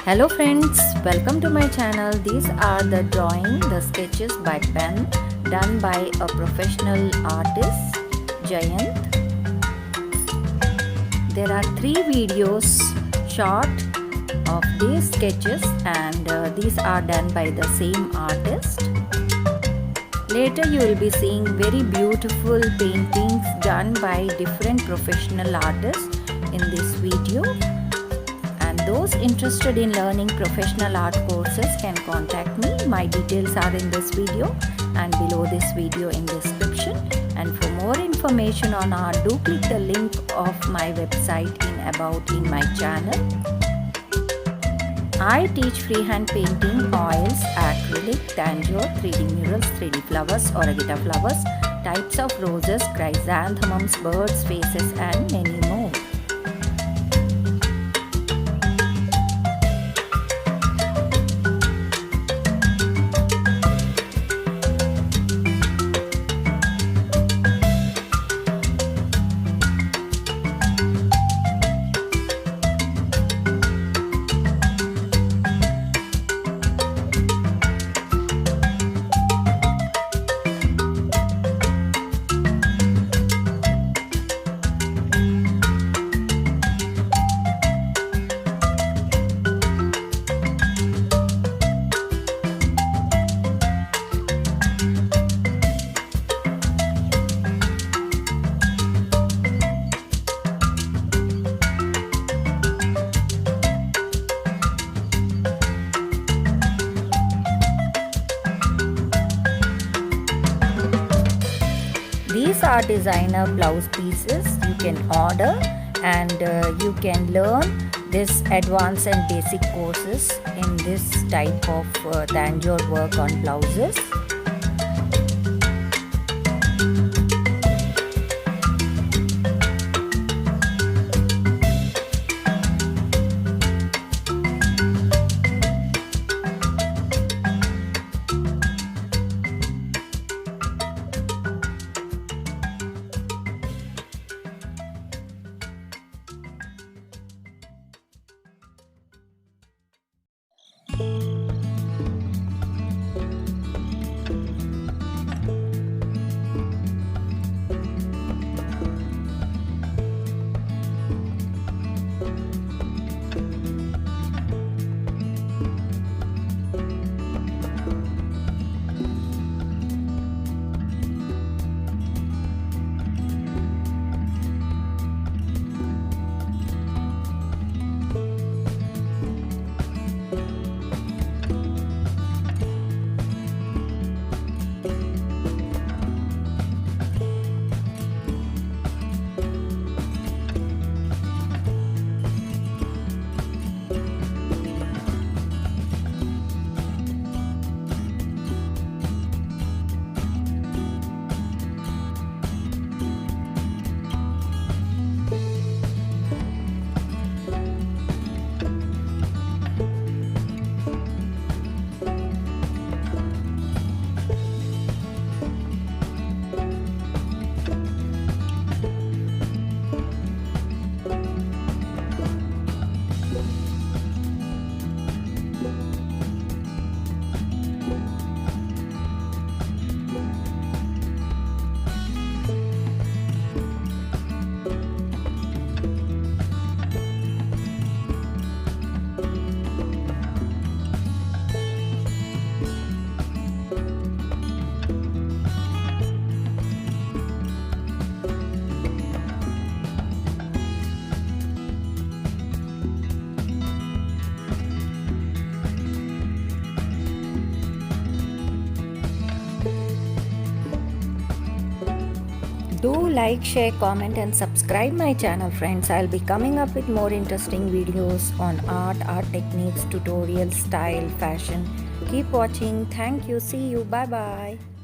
Hello friends, welcome to my channel. These are the sketches by pen done by a professional artist, Jayant. There are 3 videos shot of these sketches and these are done by the same artist. Later you will be seeing very beautiful paintings done by different professional artists in this video. And those interested in learning professional art courses can contact me. My details are in this video and below this video in description. And for more information on art, do click the link of my website in my channel. I teach freehand painting, oils, acrylic, tangier, 3D murals, 3D flowers, orchid flowers, types of roses, chrysanthemums, birds, faces and many more. These are designer blouse pieces you can order and you can learn this advanced and basic courses in this type of tangier work on blouses. Do like, share, comment and subscribe my channel friends. I'll be coming up with more interesting videos on art techniques, tutorials, style, fashion. Keep watching. Thank you. See you. Bye bye.